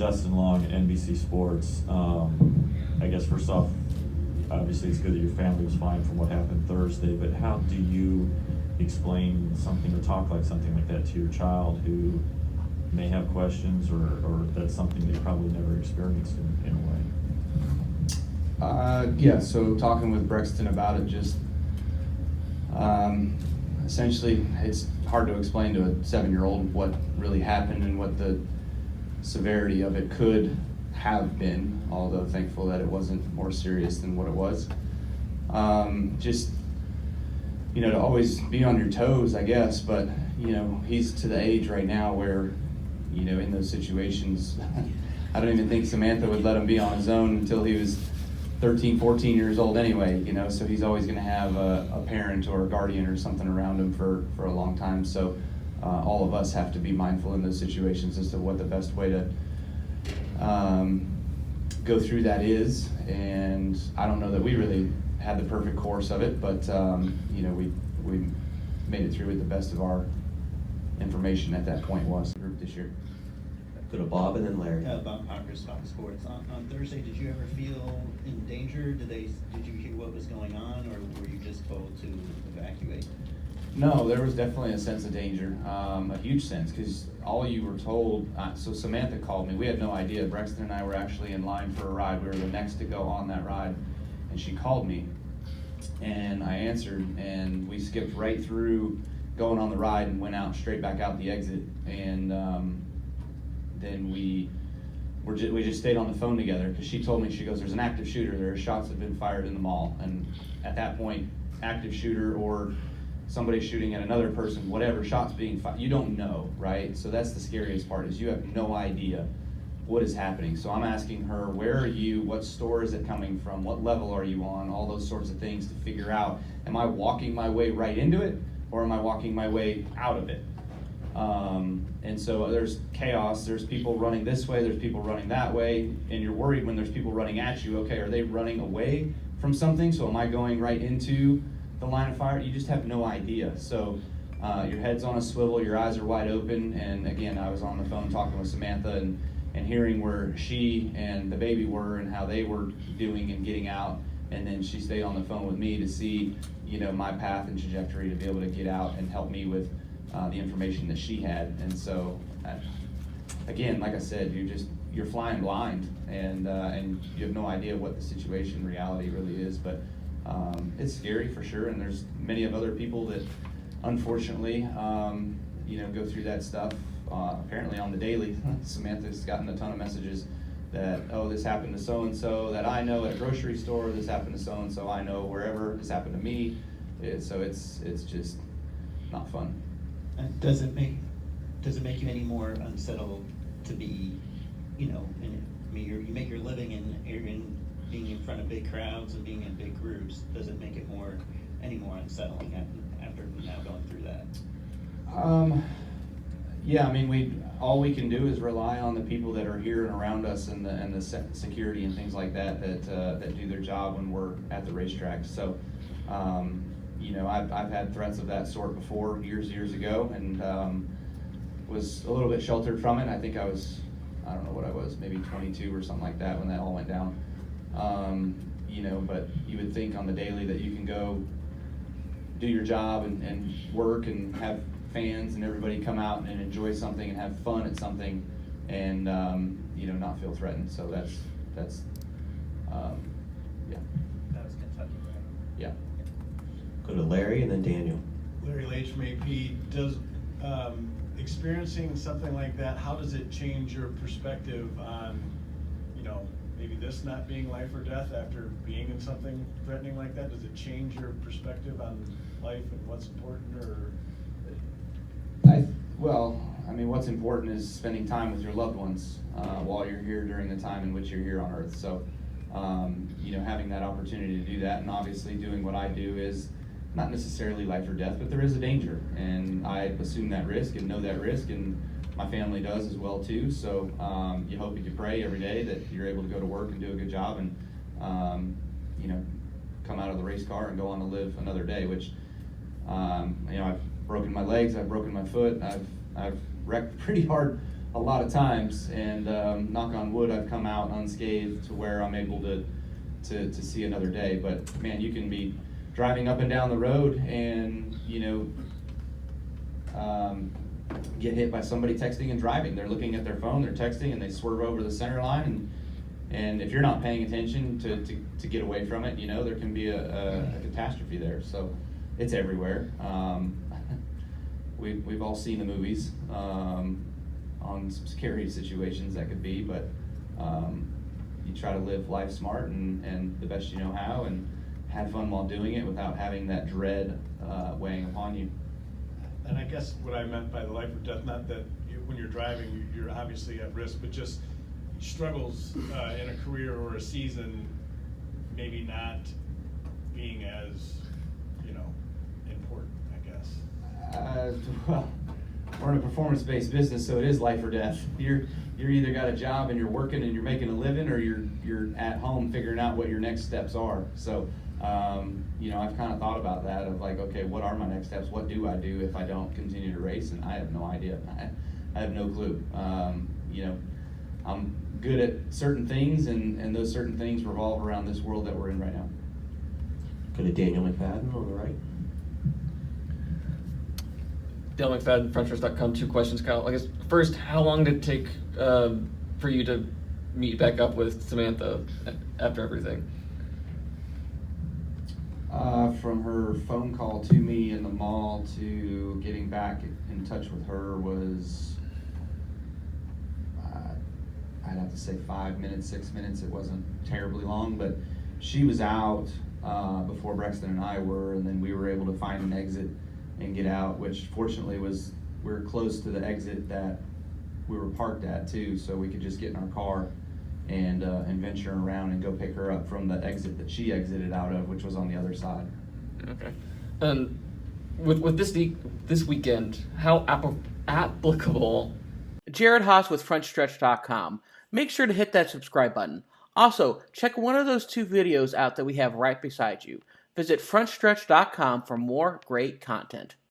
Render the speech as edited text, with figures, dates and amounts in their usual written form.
Dustin Long, NBC Sports. I guess first off, obviously it's good that your family was fine from what happened Thursday, but how do you explain something or talk like something like that to your child who may have questions, or that's something they probably never experienced in a way? Yeah, so talking with Brexton about it, just essentially it's hard to explain to a 7-year-old what really happened and what the severity of it could have been, although thankful that it wasn't more serious than what it was. Just, to always be on your toes, I guess, but, he's to the age right now where, in those situations, I don't even think Samantha would let him be on his own until he was 13, 14 years old anyway, so he's always going to have a parent or a guardian or something around him for a long time. So all of us have to be mindful in those situations as to what the best way to go through that is. And I don't know that we really had the perfect course of it, but we made it through with the best of our information at that point was the group this year. Go to Bob and then Larry. Bob Parker's Fox Sports. On Thursday, did you ever feel in danger? Did you hear what was going on, or were you just told to evacuate? No, there was definitely a sense of danger, a huge sense, because all you were told, so Samantha called me. We had no idea. Brexton and I were actually in line for a ride. We were the next to go on that ride, and she called me, and I answered, and we skipped right through going on the ride and went out straight back out the exit, and then we just stayed on the phone together, because she told me, she goes, there's an active shooter, there are shots that have been fired in the mall. And at that point, active shooter or somebody shooting at another person, whatever, shots being fired, you don't know, right? So that's the scariest part, is you have no idea what is happening. So I'm asking her, where are you, what store is it coming from, what level are you on, all those sorts of things to figure out, am I walking my way right into it, or am I walking my way out of it? And so there's chaos, there's people running this way, there's people running that way, and you're worried when there's people running at you. Okay, are they running away from something? So am I going right into the line of fire? You just have no idea. So your head's on a swivel, your eyes are wide open, and again, I was on the phone talking with Samantha and hearing where she and the baby were and how they were doing and getting out, and then she stayed on the phone with me to see, my path and trajectory to be able to get out and help me with the information that she had. And so, again, like I said, you're flying blind, and you have no idea what the situation reality really is. But it's scary for sure, and there's many of other people that unfortunately go through that stuff apparently on the daily. Samantha's gotten a ton of messages that, oh, this happened to so and so that I know at a grocery store, this happened to so and so I know wherever, this happened to me. So it's just not fun. Does it make you any more unsettled to be, you make your living in being in front of big crowds and being in big groups? Does it make it any more unsettling after now going through that? Yeah, all we can do is rely on the people that are here and around us, and the security and things like that do their job when we're at the racetrack. So, I've had threats of that sort before, years ago, and was a little bit sheltered from it. I think I don't know what I was, maybe 22 or something like that when that all went down. But you would think on the daily that you can go do your job and work and have fans and everybody come out and enjoy something and have fun at something, and not feel threatened. So that's yeah. That was Kentucky, right? Yeah. Go to Larry and then Daniel. Larry Leach from AP. Does experiencing something like that, how does it change your perspective on, maybe this not being life or death after being in something threatening like that? Does it change your perspective on life and what's important, or? What's important is spending time with your loved ones while you're here during the time in which you're here on Earth. So, having that opportunity to do that, and obviously doing what I do is not necessarily life or death, but there is a danger, and I assume that risk and know that risk, and my family does as well too. So you hope and you pray every day that you're able to go to work and do a good job, and come out of the race car and go on to live another day. Which I've broken my legs, I've broken my foot, I've wrecked pretty hard a lot of times, and knock on wood, I've come out unscathed to where I'm able to see another day. But man, you can be driving up and down the road and, get hit by somebody texting and driving. They're looking at their phone, they're texting, and they swerve over the center line, and if you're not paying attention to get away from it, there can be a catastrophe there. So it's everywhere. We've all seen the movies on some scary situations that could be, but you try to live life smart and the best you know how, and have fun while doing it without having that dread weighing upon you. And I guess what I meant by the life or death, not that when you're driving, you're obviously at risk, but just struggles in a career or a season, maybe not being as, important, I guess. Well, we're in a performance-based business, so it is life or death. You're either got a job and you're working and you're making a living, or you're at home figuring out what your next steps are. So, I've kind of thought about that of like, okay, what are my next steps? What do I do if I don't continue to race? And I have no idea. I have no clue. I'm good at certain things, and those certain things revolve around this world that we're in right now. Go to Daniel McFadin on the right. Dale McFadin, Frontstretch.com. 2 questions, Kyle. I guess first, how long did it take for you to meet back up with Samantha after everything? From her phone call to me in the mall to getting back in touch with her was, I'd have to say 5 minutes, 6 minutes. It wasn't terribly long, but she was out before Brexton and I were, and then we were able to find an exit and get out, which fortunately we were close to the exit that we were parked at too, so we could just get in our car and venture around and go pick her up from the exit that she exited out of, which was on the other side. Okay. And with this weekend, how applicable? Jared Haas with Frontstretch.com. Make sure to hit that subscribe button. Also, check one of those 2 videos out that we have right beside you. Visit Frontstretch.com for more great content.